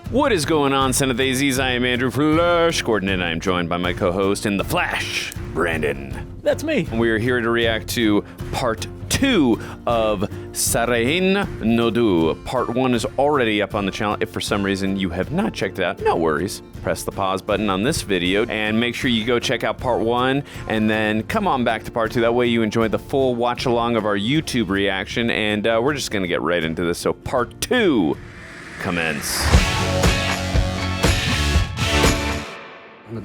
What is going on, Cinethazes? I am Andrew Flash Gordon, and I am joined by my co-host in The Flash, Brandon. That's me. We are here to react to Part 2 of Sarain Nodu. Part 1 is already up on the channel. If for some reason you have not checked it out, no worries. Press the pause button on this video and make sure you go check out Part 1 and then come on back to Part 2. That way you enjoy the full watch-along of our YouTube reaction, and we're just going to get right into this. So Part 2, commence. He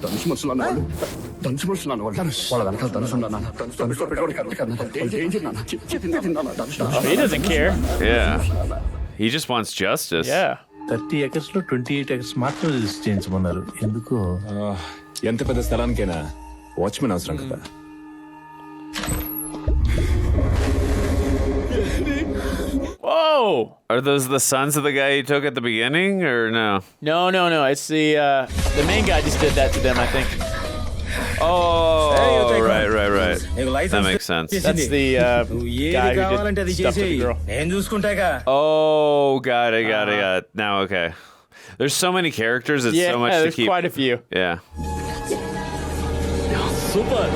doesn't care. Yeah. He just wants justice. Yeah. 30 acres లో 28 acres మాత్రం register చేయించమన్నారు. ఎందుకు? ఎంత పెద్ద స్థలానికైనా watchman అవసరం కదా. Whoa! Are those the sons of the guy you took at the beginning, or no? No. It's the main guy just did that to them, I think. Oh, right. That makes sense. That's the guy who did stuff to the girl. Oh, got it. Now, okay. There's so many characters, it's so much to there's keep. quite a few. Yeah. Super!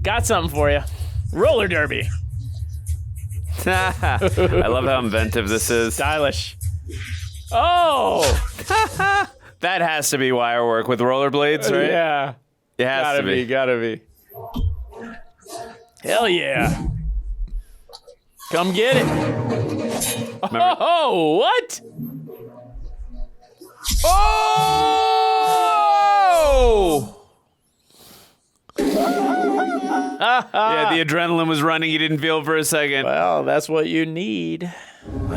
Got something for you. Roller derby. I love how inventive this is. Stylish. Oh! That has to be wire work with rollerblades, right? Yeah. It has to be. Gotta be. Hell yeah. Come get it. Oh, what? Oh! Yeah, the adrenaline was running. You didn't feel for a second. Well, that's what you need.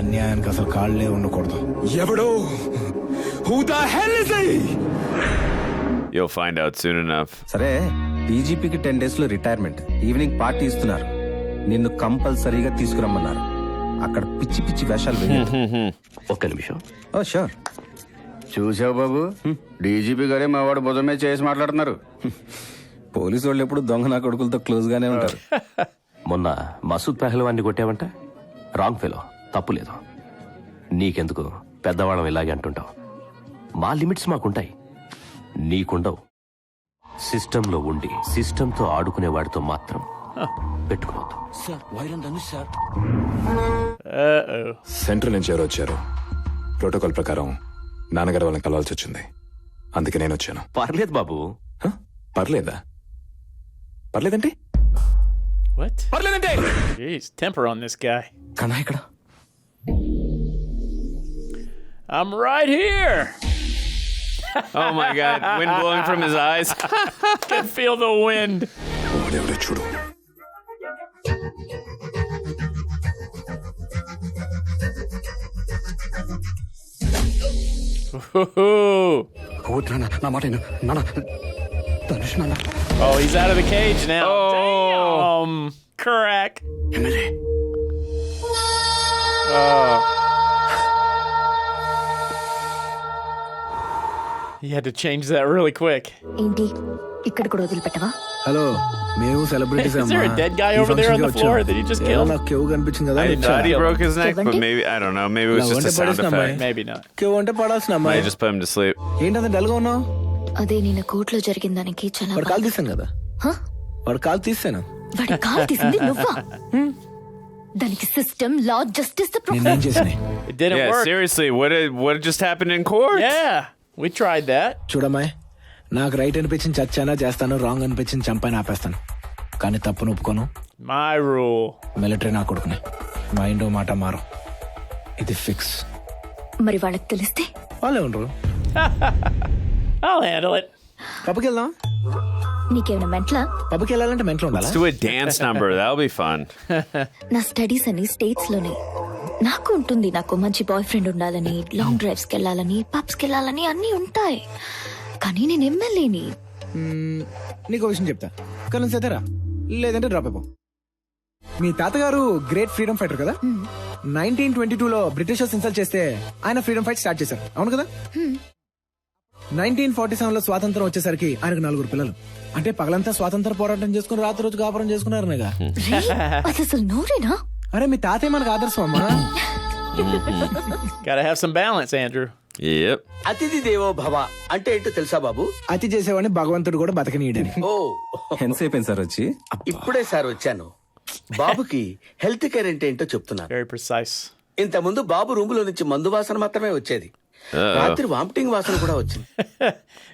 అన్యాయానికి అసలు కాళ్ళే ఉండకూడదు. ఎవడో? Who the hell is he? You'll find out soon enough. సరే, డీజీపీకి 10 days లో retirement. Evening party ఇస్తున్నారు. నిన్ను కంపల్సరీగా తీసుకురమ్మన్నారు. అక్కడ పిచ్చి పిచ్చి వేషాలు వేయాలి. ఒక్క నిమిషం. Oh sure. చూసావు బాబు, డీజీపీ గారే మా వాడు భుజమే చేసి మాట్లాడుతున్నారు. పోలీసు వాళ్ళు ఎప్పుడు దొంగ నా కొడుకులతో క్లోజ్ గానే ఉంటారు. మొన్న మసూద్ పెహల్వాన్ని కొట్టావంట. రాంగ్ ఫెలో, తప్పు లేదు. నీకెందుకు పెద్దవాళ్ళం ఇలాగే అంటుంటావు. మా లిమిట్స్ మాకుంటాయి, నీకుండవు. సిస్టంలో ఉండి సిస్టంతో ఆడుకునే వాడితో మాత్రం పెట్టుకోవద్దు. సెంట్రల్ నుంచి ఎవరు వచ్చారు? ప్రోటోకాల్ ప్రకారం నాన్నగారు వాళ్ళని కలవాల్సి వచ్చింది. అందుకే నేను వచ్చాను. పర్లేదు బాబు. పర్లేదా? పర్లేదంటే? What? పర్లేదంటే? Jeez, temper on this guy. కన్నా ఇక్కడ? I'm right here. Oh my God, wind blowing from his eyes. Can feel the wind. వాడెవడో చూడు. నా మాట Oh, he's out of the cage now. Oh. Damn. Crack. Oh. He had to change that really quick. ఏంటి ఇక్కడ కూడా వదిలిపెట్టవా? Hello, మేము celebrities Is there a dead guy over there on the floor that you just killed? నాకు cave కనిపించింది కదా. I thought he broke his neck, but maybe, I don't know, maybe it was just a sound effect. Maybe not. Cave అంటే పడాల్సిన I అమ్మాయి. just put him to sleep. ఏంటంత dull గా ఉన్నావు? అదే నేను కోర్టులో జరిగిన దానికి చాలా వాడు కాల్ తీసాను కదా. వాడు కాల్ తీసాను. వాడి కాల్ తీసింది నువ్వా? దానికి సిస్టమ్, లా, జస్టిస్ నేనేం చేసిన? It didn't Yeah, work. seriously, what just happened in court? Yeah, we tried that. చూడమ్మాయి, నాకు రైట్ అనిపించింది చచ్చానా చేస్తాను, రాంగ్ అనిపించింది చంపైనా ఆపేస్తాను. కానీ తప్పును ఒప్పుకోను. My rule. మిలిటరీ నా కొడుకునే. మైండ్ మాట మారు. ఇది ఫిక్స్. మరి వాళ్ళకి తెలిస్తే వాళ్ళే ఉండరు. I'll handle it. పబ్కి వెళ్దాం. నీకేమైనా మెంట్లా? పబ్కి వెళ్ళాలంటే మెంట్లో ఉండాలా? Let's do a dance number. That'll be fun. నా స్టడీస్ అన్ని స్టేట్స్ లోనే. నాకు ఉంటుంది, నాకు మంచి బాయ్ ఫ్రెండ్ ఉండాలని, లాంగ్ డ్రైవ్స్ కి వెళ్ళాలని, పబ్స్ కి వెళ్ళాలని అన్ని ఉంటాయి. కానీ నేను ఎమ్మెల్యేని. నీకు విషయం చెప్తా. కానీ సరేరా, లేదంటే డ్రాప్ అయిపో. మీ తాతగారు గ్రేట్ ఫ్రీడమ్ ఫైటర్ కదా. 1922లో బ్రిటిషర్స్ ఇన్సల్ట్ చేస్తే ఆయన ఫ్రీడమ్ ఫైట్ స్టార్ట్ చేశారు, అవును కదా? 1947 లో స్వాతంత్రం వచ్చేసరికి ఆయనకు 4 పిల్లలు. అంటే పగలంతా స్వాతంత్ర పోరాటం చేసుకుని రాత్రి రోజు కాపురం చేసుకున్నారనగా. అది అసలు నోరేనా? అరే మీ తాతయ్య మనకు ఆదర్శం అమ్మా. Gotta have some balance, Andrew. Yep. అతిథి దేవో భవ అంటే ఏంటో తెలుసా బాబు? అతి చేసేవాడిని భగవంతుడు కూడా బతకనీయడని. ఓ ఎంతసేపు అయింది సార్ వచ్చి? ఇప్పుడే సార్ వచ్చాను. బాబుకి హెల్త్ కేర్ అంటే ఏంటో చెప్తున్నాను. Very precise. ఇంత ముందు బాబు రూమ్ లో నుంచి మందు వాసన మాత్రమే వచ్చేది. రాత్రి వామిటింగ్ వాసన కూడా వచ్చింది.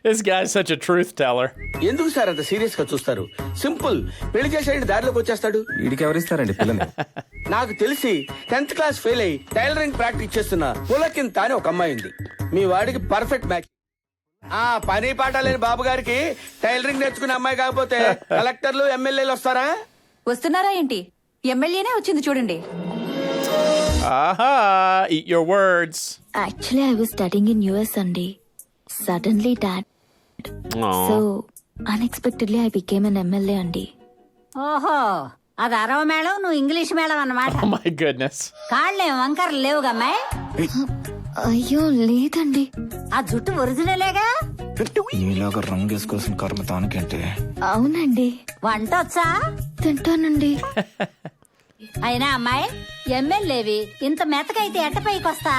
This guy's such a truth teller. ఎందుకు సార్ అంత సీరియస్ గా చూస్తారు? సింపుల్, పెళ్లి చేసేయండి, దారిలోకి వచ్చేస్తాడు. వీడికి ఎవరిస్తారండి పిల్లని? నాకు తెలిసి 10th క్లాస్ ఫెయిల్ అయ్యి టైలరింగ్ ప్రాక్టీస్ చేస్తున్న పులకింత అని ఒక అమ్మాయి ఉంది. మీ వాడికి పర్ఫెక్ట్ మ్యాచ్. ఆ పని పాట లేని బాబు గారికి టైలరింగ్ నేర్చుకునే అమ్మాయి కాకపోతే కలెక్టర్లు ఎమ్మెల్యేలు వస్తారా? వస్తున్నారా ఏంటి? ఎమ్మెల్యేనే వచ్చింది చూడండి. Aha! Eat your words. Actually I was studying in US అండి. Suddenly dad, so unexpectedly I became an MLA అండి. ఓహో, అది అరవ మేళం, నువ్వు ఇంగ్లీష్ మేళం అన్నమాట. Oh my goodness. కాళ్ళేం వంకరలు లేవుగమ్మాయి? అయ్యో లేదండి. ఆ జుట్టు ఒరిజినలేగా? నీలాగా రంగు వేసుకోవాల్సిన కర్మ తానకంటే. అవునండి. వంట వచ్చా? తింటానండి. అయినా అమ్మాయి ఎమ్మెల్యేవి ఇంత మెతకైతే ఎట్ట పైకొస్తా?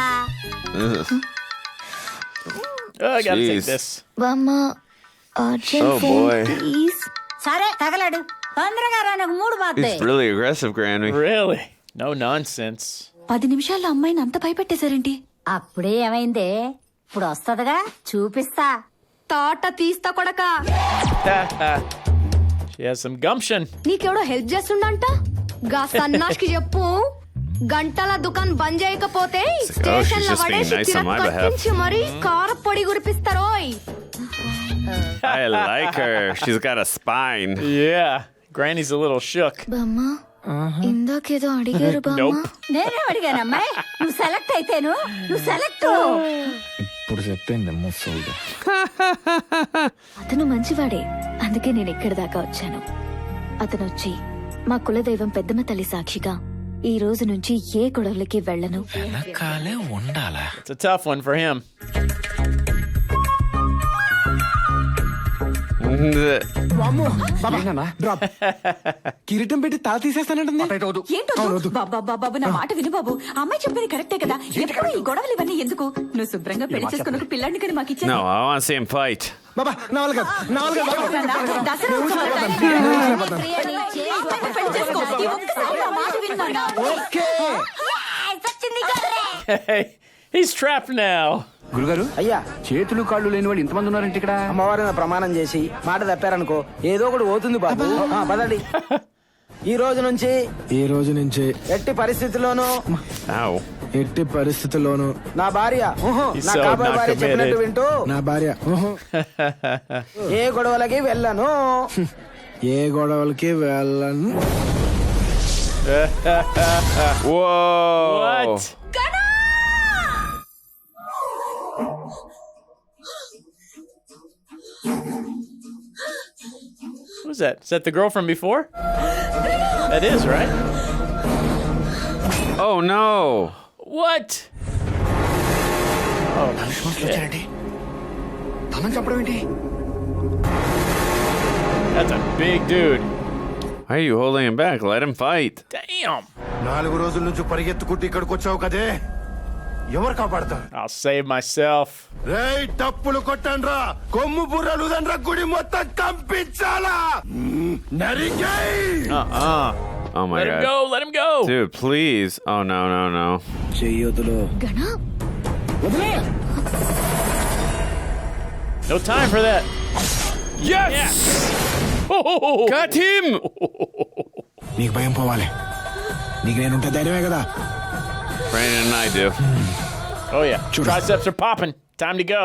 Oh, I gotta take Jeez. this. బామ్మ urgent Oh, phone boy. Please. సరే తగలడు, తొందరగా రా, నాకు మూడు బాద్దే. He's really aggressive, Granny. Really? No nonsense. 10 నిమిషాల్లో అమ్మాయిని అంత భయపెట్టేశారేంటి? అప్పుడే ఏమైందే? ఇప్పుడు వస్తదిగా, చూపిస్తా. తోట తీస్తా కొడక. She has some gumption. నీకెవడో హెల్ప్ చేస్తుండంట? గా సన్నాష్కి చెప్పు, గంటల దుకాన్ బంద్ చేయకపోతే స్టేషన్లో just being పడేసి nice on my behalf. తిరగొచ్చి మరి కారపొడి గురిపిస్తారోయ్. I like her. She's got a spine. Yeah. Granny's a little shook. బామ్మ ఇందాకేదో అడిగారు బామ్మ. Nope. నేనే అడిగాను అమ్మాయి, నువ్వు సెలెక్ట్ అయితేను, నువ్వు సెలెక్ట్. ఇప్పుడు చెప్పింది ముసల్ది. అతను మంచివాడే, అందుకే నేను ఇక్కడి దాకా వచ్చాను. అతను వచ్చి మా కులదైవం పెద్దమ్మ తల్లి సాక్షిగా ఈ రోజు నుంచి ఏ గొడవలకి వెళ్ళను. It's a tough one for him. Drop. కిరీటం పెట్టి తల తీసేస్తానంటుంది. ఏంటో బాబు, నా మాట విను బాబు. అమ్మాయి చెప్పేది కరెక్టే కదా. ఎప్పుడు ఈ గొడవలు ఇవన్నీ ఎందుకు? నువ్వు శుభ్రంగా పెళ్లి చేసుకున్న ఒక పిల్లాడిని కానీ మాకు ఇచ్చే. No, I want to see him fight. బాబా నా వల్ల కాదు, నా వల్ల కాదు. Okay. Hey, he's trapped now. గురుగారు, అయ్యా, చేతులు కాళ్ళు లేని వాళ్ళు ఇంతమంది ఉన్నారంటే ఇక్కడ? అమ్మవారి మీద ప్రమాణం చేసి మాట తప్పారనుకో, ఏదో ఒకటి పోతుంది బాబు. పదండి. ఈ రోజు నుంచి ఎట్టి పరిస్థితుల్లోనూ Ow. ఎట్టి పరిస్థితుల్లోనూ నా భార్య He's నా so కాబోయే not భార్య చెప్పినట్టు committed. వింటూ నా భార్య ఏ గొడవలకి వెళ్ళను. ఏ గొడవలకి వెళ్ళను. Whoa. What? Who's that? Is that the girl from before? That is, right? Oh no. What? Oh, shit. చెప్పడం ఏంటి? That's a big dude. Why are you holding him back? Let him fight. Damn. 4 రోజుల నుంచి పరిగెత్తుకుంటూ ఇక్కడికి వచ్చావు కదే, ఎవరు కాపాడతారు? I'll save myself. రేయ్, తప్పులు కొట్టండ్రా, కొమ్ము బుర్రలు దండ్రా, గుడి మొత్తం కంపించాలా? నరికేయ్. Oh my Let him god. go. Let him go. Dude, please. Oh no, no, no. చెయ్యొద్దులో. Gana No time for that. Yes. Oh, Got him. నీకు భయం పోవాలి. నీకు నేనుంటే ధైర్యమే కదా. Brandon and I do. Oh yeah. Triceps are popping. Time to go.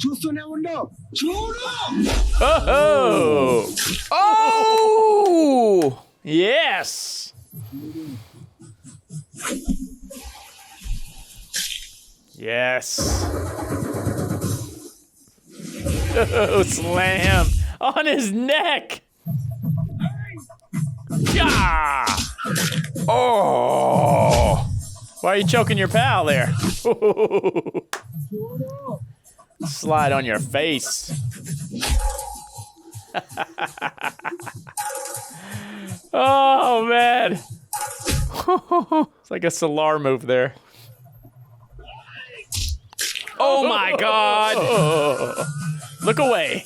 చూస్తూనే ఉండు. Oh. Oh! Yes. Yes. Oh, slam on his neck. Yeah. Oh. Why are you choking your pal there? Slide on your face. Oh, man. It's like a Solar move there. Oh my God! Look away.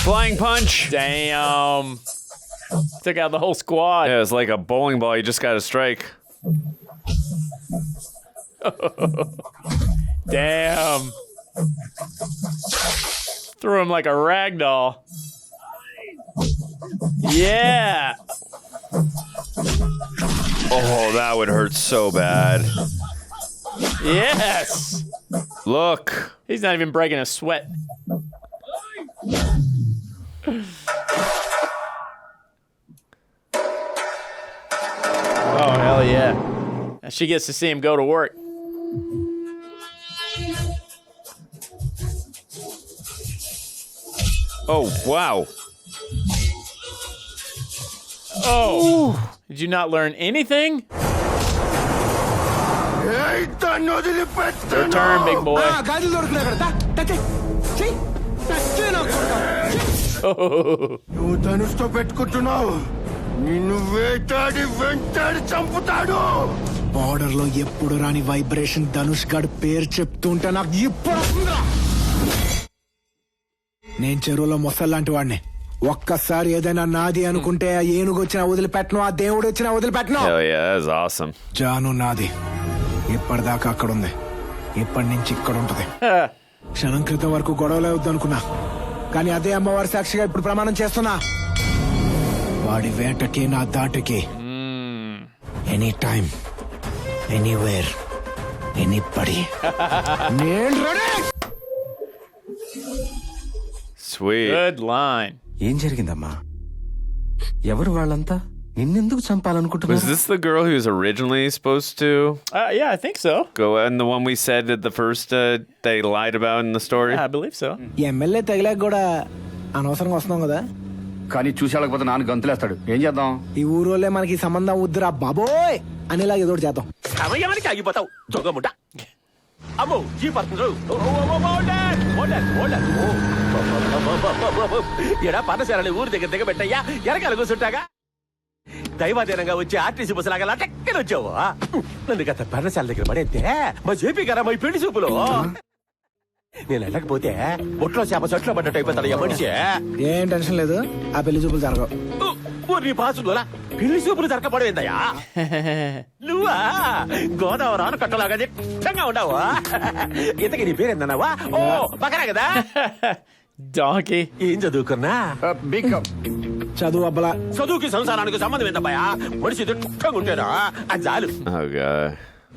Flying punch. Damn. Took out the whole squad. Yeah, it's like a bowling ball. You just got to strike. Damn. Threw him like a rag doll. Yeah. Oh, that would hurt so bad. Yes. Look. He's not even breaking a sweat. Oh, hell yeah. Now she gets to see him go to work. Oh, wow. Oh. Did you not learn anything? Your turn, big boy. గాజులు దొరుకుతున్నాయి కదా touch చెయ్యి touch నాకు కొడతా. నువ్వు ధనుష్తో పెట్టుకుంటున్నావు నిన్ను వేటాడి వెంటాడి చంపుతాడు. బార్డర్ లో ఎప్పుడు రాని వైబ్రేషన్ ధనుష్ గారి పేరు చెప్తుంటే నాకు ఇప్పుడు వస్తుందిరా. నేను చెరువులో మొసల్లాంటి వాడిని. ఒక్కసారి ఏదైనా నాది అనుకుంటే ఆ ఏనుగు వచ్చినా వదిలిపెట్టను, ఆ దేవుడు వచ్చినా వదిలిపెట్టను. Hell yeah, that's awesome. Janu నాది. ఇప్పటిదాకా అక్కడ ఉంది, ఇప్పటి నుంచి ఇక్కడ ఉంటది. క్షణం క్రితం వరకు గొడవలే వద్దనుకున్నా, కానీ అదే అమ్మవారి సాక్షిగా ఇప్పుడు ప్రమాణం చేస్తున్నా. వాడి వేటకి నా దాటికి ఎనీ టైం ఎనీవేర్ ఎనీబడి నేను రెడీ. Sweet. Good line. ఏం జరిగిందమ్మా? ఎవరు వాళ్ళంతా? నిన్నెందుకు Was చంపాలనుకుంటున్నారు? this the girl who was originally supposed to Yeah, I think so. go and the one we said at the first they lied about in the story? Yeah, I believe so. MLA తగిలాక కూడా అనవసరంగా వస్తున్నాం కదా. కానీ చూసేళ్ళకపోతే నాన్న గంతులేస్తాడు. ఏం చేద్దాం? ఈ ఊరోళ్ళే మనకి ఈ సంబంధం వద్దురా బాబోయ్ అనేలా ఏదో ఒకటి చేద్దాం. సమయానికి ఆగిపోతావు దొంగముడ్డ. అమ్మో ఈ పడుతుంది ఎడా పర్ణశాలని ఊరి దగ్గర దిగబెట్టయ్యా ఎనకాల కూర్చుంటాగా. దైవాధీనంగా వచ్చి ఆర్టీసీ బస్సు లాగా టెక్కని వచ్చావు. నన్ను గత పర్ణశాల దగ్గర పడేస్తే మా జేపీ గారా మా పెళ్లి చూపులో నేను వెళ్ళకపోతే ఒట్లో చేప చెట్లో పడ్డట్టు అయిపోతాడు మనిషి. ఏం టెన్షన్ లేదు, ఆ పెళ్లి చూపులు జరగవు. నీ పాసులా పెళ్లి చూపులు జరగపడేందయ్యా. నువ్వా గోదావరి ఆనకట్టలాగా దిట్టంగా ఉండవు. ఇంతకీ నీ పేరేందన్నావా? ఓ పక్కనే కదా. Donkey. ఏం చదువుకున్నా? చదువు అబ్బలా. చదువుకి సంసారానికి సంబంధం ఏందబ్బా? మనిషి దిట్టంగా ఉంటాడా అది చాలు. Oh god.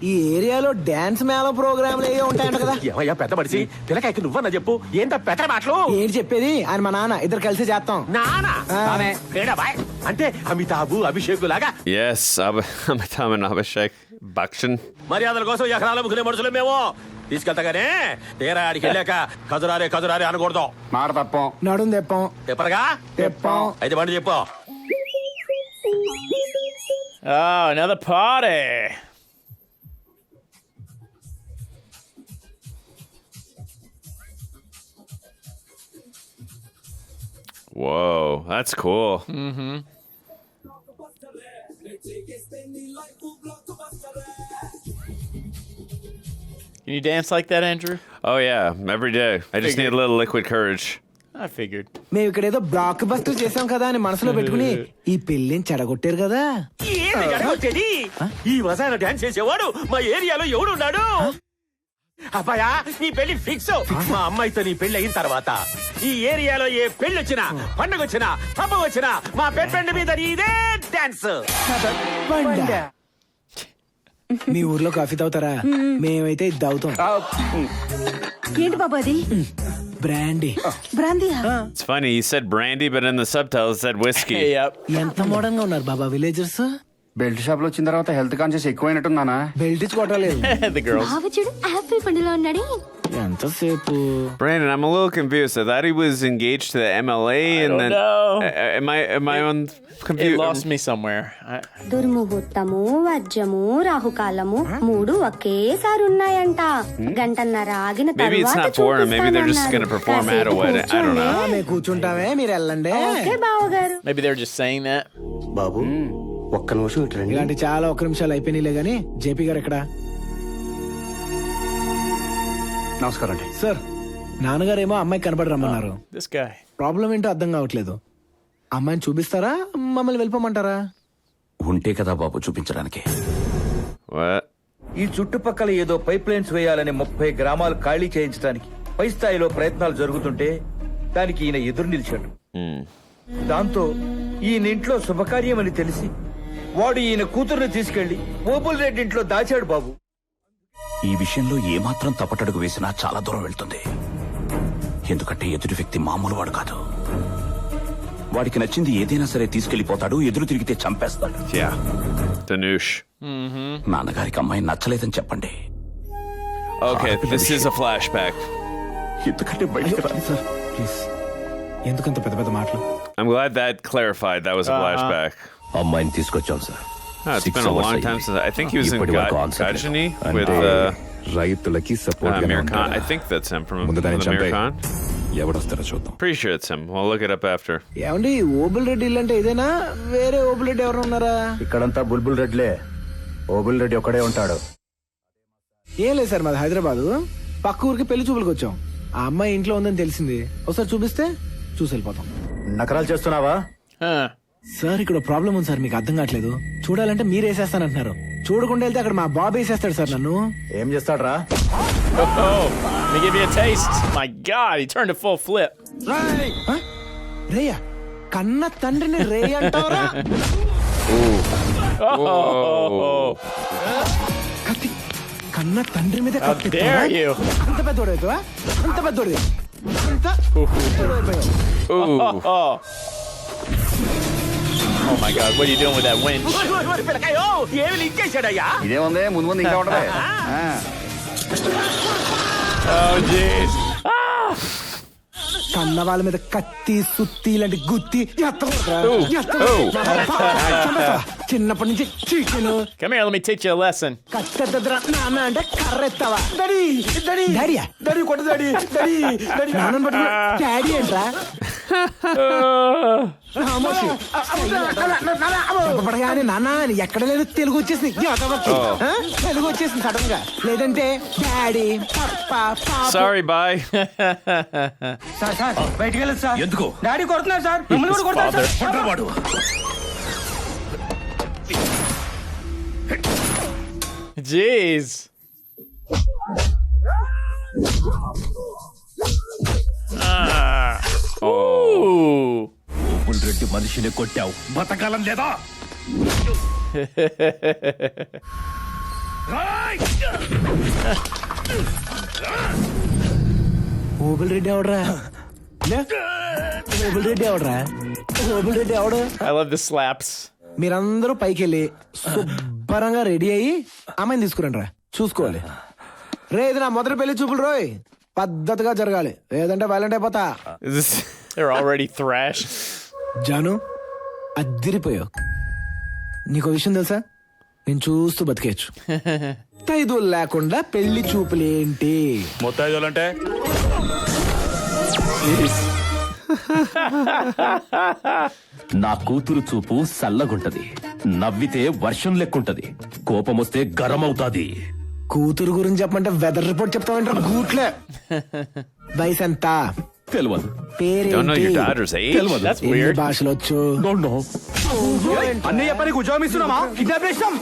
ఈ ఏరియాలో డాన్స్ మేళ ప్రోగ్రాంలు ఏవో ఉంటాయంట కదా. ఏమయ్యా పెద్ద మనిషి పిల్లకాయకి నువ్వన్నా చెప్పు. ఏంట పెద్ద మాటలు ఏంటి చెప్పేది? ఆయన మా నాన్న, ఇద్దరు కలిసి చేస్తాం. నానా అంటే అమితాబు అభిషేక్ లాగా. Yes, Amitabh and Abhishek Bachchan. మర్యాదల కోసం ఎకరాల ముగ్గురే మనుషులు మేము. తీసుకెళ్తాగానే తీరా ఆడికి వెళ్ళాక కదురారే కదురారే అనకూడదు. మాట తప్పం. నడుం తెప్పం. చెప్పరగా తెప్పం. అయితే బండి చెప్పు. Oh, another party. Whoa, that's cool. Can you dance like that, Andrew? Oh yeah, every day. I just need a little liquid courage. I figured. మేము ఇక్కడ ఏదో బ్లాక్ బస్టర్ చేసాం కదా అని మనసులో పెట్టుకుని ఈ పెళ్లిని చెడగొట్టారు కదా. ఏంది గడవచ్చేది? ఈ వసాన డాన్స్ చేసేవాడు మా ఏరియాలో ఎవడున్నాడు? అబ్బాయా నీ పెళ్లి ఫిక్స్. మా అమ్మాయితో నీ పెళ్లి అయిన తర్వాత ఈ ఏరియాలో ఏ పెళ్లి వచ్చినా పండుగ వచ్చినా పబ్బ వచ్చినా మా పెద్ద మీద నీదే డాన్స్. మీ ఊర్లో కాఫీ తాగుతారా? మేమైతే ఇది తాగుతాం. ఏంటి బాబు అది? Brandy. బ్రాందీయా? It's funny, he said brandy, but in the subtitles it said whiskey. Hey, yep. ఎంత మోడర్న్ గా ఉన్నారు బాబా విలేజర్స్. బెల్ట్ షాప్ లో వచ్చిన తర్వాత హెల్త్ కాన్షియస్ ఎక్కువైనట్టున్నానా? బెల్ట్ ఇచ్చి కొట్టలేదు. The girls. బావ చూడు యాపిల్ పండులో ఉన్నాడు. ఎంతసేపు Brandon, I'm a little confused. I thought he was engaged to the MLA, and don't then know. am I on It confused? lost me somewhere. దుర్ముహూర్తము వజ్రము రాహుకాలము 3 ఒకేసారి ఉన్నాయంట గంటన్నర ఆగిన Maybe it's not for him. Maybe they're just going to perform at a wedding. I don't know. మేము కూర్చుంటామే మీరు వెళ్ళండి. Okay బావగారు. Maybe they're just saying that. బాబు ఒక్క నిమిషం ఇటు రండి. ఇలాంటి చాలా ఒక్క నిమిషాలు అయిపోయినాయిలే గానీ జేపీ గారు ఎక్కడ? నమస్కారం అండి. సార్ నాన్నగారేమో అమ్మాయి కనబడి రమ్మన్నారు. This guy. ప్రాబ్లం ఏంటో అర్థం కావట్లేదు. అమ్మాయిని చూపిస్తారా మమ్మల్ని వెళ్ళిపోమంటారా? ఉంటే కదా బాబు చూపించడానికి. What? ఈ చుట్టుపక్కల ఏదో పైప్ లైన్స్ వేయాలని 30 గ్రామాలు ఖాళీ చేయించడానికి పై స్థాయిలో ప్రయత్నాలు జరుగుతుంటే దానికి ఈయన ఎదురు నిలిచాడు. దాంతో ఈయనింట్లో శుభకార్యం అని తెలిసి వాడు ఈయన కూతుర్ని తీసుకెళ్లి ఓపుల్ రెడ్డి ఇంట్లో దాచాడు బాబు. ఈ విషయంలో ఏమాత్రం తప్పటడుగు వేసినా చాలా దూరం వెళ్తుంది. ఎందుకంటే ఎదుటి వ్యక్తి మామూలు వాడు కాదు. వాడికి నచ్చింది ఏదైనా సరే తీసుకెళ్లిపోతాడు, ఎదురు తిరిగితే చంపేస్తాడు. Yeah. Danush. నాన్నగారికి అమ్మాయి నచ్చలేదని చెప్పండి. Okay, this is a flashback. ఎందుకంటే బయటకు రా. సార్ ప్లీజ్ ఎందుకంత పెద్ద పెద్ద మాటలు? I'm glad that clarified. That was a flashback. అమ్మాయిని తీసుకొచ్చాం sir. It's been a long time since I think he was in Gajini with రైతులకి support Amir Khan. I think that's him from ముందు దాన్ని Amir చంపే Khan. ఎవడొస్తారో చూద్దాం. Pretty sure it's him. We'll look it up after. ఏమండి ఓబుల్ రెడ్డి ఇల్లు అంటే ఇదేనా? వేరే ఓబుల్ రెడ్డి ఎవరు ఉన్నారా? ఇక్కడంతా బుల్బుల్ రెడ్లే. ఓబుల్ రెడ్డి ఒక్కడే ఉంటాడు. ఏం లేదు సార్, మాది హైదరాబాద్. పక్క ఊరికి పెళ్లి చూపులకు వచ్చాం. ఆ అమ్మాయి ఇంట్లో ఉందని తెలిసింది. ఒకసారి చూపిస్తే చూసి వెళ్ళిపోతాం. నకరాలు చేస్తున్నావా? సార్ ఇక్కడ ప్రాబ్లం ఉంది సార్, మీకు అర్థం కావట్లేదు. చూడాలంటే మీరు వేసేస్తానంటున్నారు. చూడకుండా వెళ్తే అక్కడ మా బాబు వేసేస్తాడు సార్ నన్ను. ఏం చేస్తాడ్రా? Oh, let me give you a taste. My God, he turned a full flip. రేయా కన్న తండ్రిని రే అంటారా? Oh, కత్తి కన్న తండ్రి మీద how కత్తి dare ఎత్తావా? you? అంత పెద్దోడైతావా? అంత పెద్దోడి అంత పెద్దోడైపోయావు. Oh. Oh my God, what are you doing with that winch? ఏమి లింకేశాడయ్యా? ఇదేముంది ముందు ముందు ఇంకా ఉంటది. Oh, jeez. కన్న వాళ్ళ మీద కత్తి సుత్తి ఇలాంటి గుత్తి ఎత్తకూడదురా. చంపేస్తావా? చిన్నప్పటి నుంచి chicken Come here, let me teach you a lesson. కత్తెద్దరా నాన్న అంటే కర్ర ఎత్తావా? డాడీయా? డాడీ కొట్టు డాడీ. నాన్న పట్టుకో. డాడీ ఏంట్రా? పడగానే నాన్న ఎక్కడ లేదు తెలుగు వచ్చేసింది. తెలుగు వచ్చేసింది సడన్ గా. లేదంటే డాడీ పప్పా. Sorry, bye. సార్ బయటికి వెళ్ళదు సార్. ఎందుకు? డాడీ కొడుతున్నారు సార్. మిమ్మల్ని కూడా కొడతారు సార్. వాడు Jeez. Ooh. ఓబుల్ రెడ్డి మనిషిని కొట్టావు, బతకాలం లేదా? ఓబుల్ రెడ్డి ఎవడరా? ఓబుల్ రెడ్డి ఎవడరా? ఓబుల్ రెడ్డి ఎవడు? I love the slaps. మీరందరూ పైకి వెళ్ళి శుభ్రంగా రెడీ అయ్యి అమ్మాయిని తీసుకురండి రా. చూసుకోవాలి రే. ఇది నా మొదటి పెళ్లి చూపులు రోయ్. పద్ధతిగా జరగాలి, లేదంటే వైలెంట్ అయిపోతా. They're already thrashed. జాను అద్దిరిపోయావు. నీకు విషయం తెలుసా? నేను చూస్తూ బతికేయచ్చు. ముత్తైదులు లేకుండా పెళ్లి చూపులేంటి? ముత్తైదులంటే నా కూతురు చూపు సల్లగుంటది, నవ్వితే వర్షం లెక్కుంటది, కోపం వస్తే గరం అవుతాది. కూతురు గురించి చెప్పమంటే వెదర్ రిపోర్ట్ చెప్తామంటారు గూట్లే. వయసు ఎంత? తెలియదు. Don't know your పేరేంటి? daughter's age? తెలియదు. That's ఎన్ని weird. భాషలు వచ్చు? అన్నయ్య పనికి ఉద్యోగం ఇస్తున్నామా? కిడ్నాప్ చేస్తాం.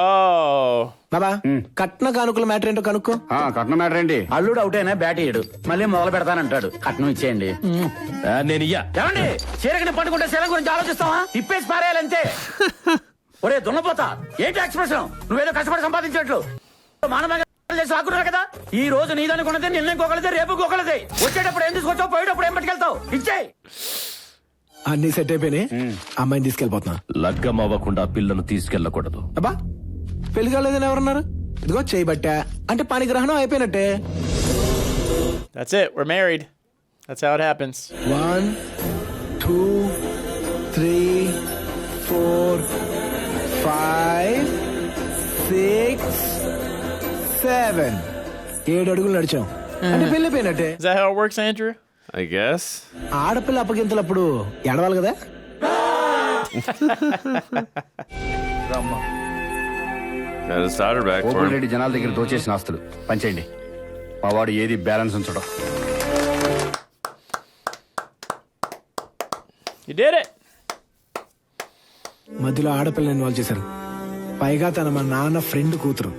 Oh. బాబా కట్న కానుకల మ్యాటర్ ఏంటో కనుక్కో. కట్నం మ్యాటర్ ఏంటి? అల్లుడు అవుటైనా బ్యాట్ ఇయ్యడు, మళ్ళీ మొదలు పెడతానంటాడు. కట్నం ఇచ్చేయండి. నేను ఇయ్యా. ఏమండి చీరకని పట్టుకుంటే శీలం గురించి ఆలోచిస్తావా? ఇప్పేసి పారేయాలంతే. ఒరే దున్నపోతా, ఏంటి ఎక్స్ప్రెషన్? నువ్వేదో కష్టపడి సంపాదించినట్లు మానవంగా చేసి ఆకున్నావు కదా. ఈ రోజు నీదనుకున్నది నిన్న ఇంకొకరిదే, రేపు ఇంకొకరిదే. వచ్చేటప్పుడు ఏం తీసుకొచ్చావు, పోయేటప్పుడు ఏం పట్టుకెళ్తావు? ఇచ్చేయి. అన్ని సెట్ అయిపోయినాయి. అమ్మాయిని తీసుకెళ్ళిపోతున్నా. లగ్గం అవ్వకుండా పిల్లను తీసుకెళ్ళకూడదు. అబ్బా పెళ్లి కాలేదని ఎవరన్నారు? ఇదిగో చేయబట్టా అంటే పాణిగ్రహణం అయిపోయినట్టే. That's it. We're married. That's how it happens. 1 2 3 4 5 6 7 7 అడుగులు నడిచాం అంటే పెళ్ళిపోయినట్టే. Is that how it works, Andrew? I guess. ఆడపిల్ల అప్పగింతలప్పుడు ఎడవాలి కదా. Got his daughter back for him. Reddy జనాల దగ్గర దోచేసిన ఆస్తులు పంచేయండి. మా వాడు ఏది బ్యాలెన్స్ ఉంచడం. You did it. మధ్యలో ఆడపిల్ల ఇన్వాల్వ్ చేశారు. పైగా తన మా నాన్న ఫ్రెండ్ కూతురు.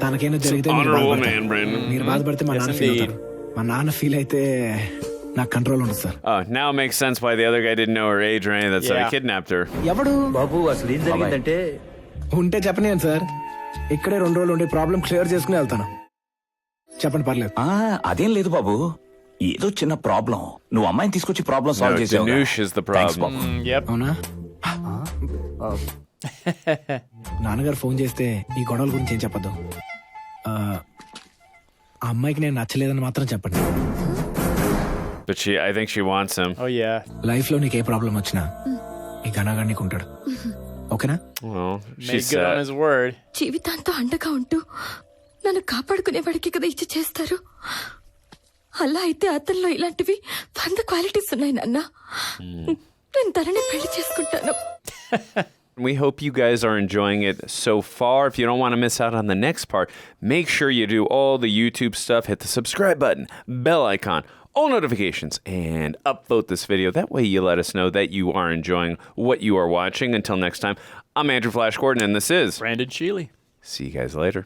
తనకైనా జరిగితే మీరు Honorable బాధపడతారు. man, Brandon. మీరు బాధపడితే మా Yes, నాన్న ఫీల్ indeed. అవుతారు. మా నాన్న ఫీల్ అయితే నాకు కంట్రోల్ ఉండదు sir. Oh, now it makes sense why the other guy didn't know her age or anything. That's why Yeah. he kidnapped her. ఎవడు బాబు అసలు ఏం జరిగిందంటే ఉంటే చెప్పనియండి సార్. ఇక్కడే 2 రోజులు ఉండి ప్రాబ్లం క్లియర్ చేసుకుని వెళ్తాను. చెప్పండి పర్లేదు. అదేం లేదు బాబు, ఏదో చిన్న ప్రాబ్లం. నువ్వు అమ్మాయిని తీసుకొచ్చి ప్రాబ్లం No, సాల్వ్ చేసావు. Danush is the problem. Yep. అవునా? నాన్నగారు ఫోన్ చేస్తే ఈ గొడవల గురించి ఏం చెప్పద్దు. ఆ అమ్మాయికి నేను నచ్చలేదని మాత్రం చెప్పండి. But I think she wants him. Oh, yeah. Life లో నీకు ఏ ప్రాబ్లం వచ్చినా ఈ ఘనగాడు నీకు ఉంటాడు. ఓకేనా? Well, Made she's good on his word. జీవితాంతో అండగా ఉంటూ నన్ను కాపాడుకునేవాడికి కదా ఇచ్చి చేస్తారు. అలా అయితే అతనిలో ఇలాంటివి 100 క్వాలిటీస్ ఉన్నాయి నాన్న. నేను తనని పెళ్లి చేసుకుంటాను. We hope you guys are enjoying it so far. If you don't want to miss out on the next part, make sure you do all the YouTube stuff. Hit the subscribe button, bell icon, all notifications, and upvote this video. That way you let us know that you are enjoying what you are watching. Until next time, I'm Andrew Flash Gordon, and this is Brandon Sheely. See you guys later.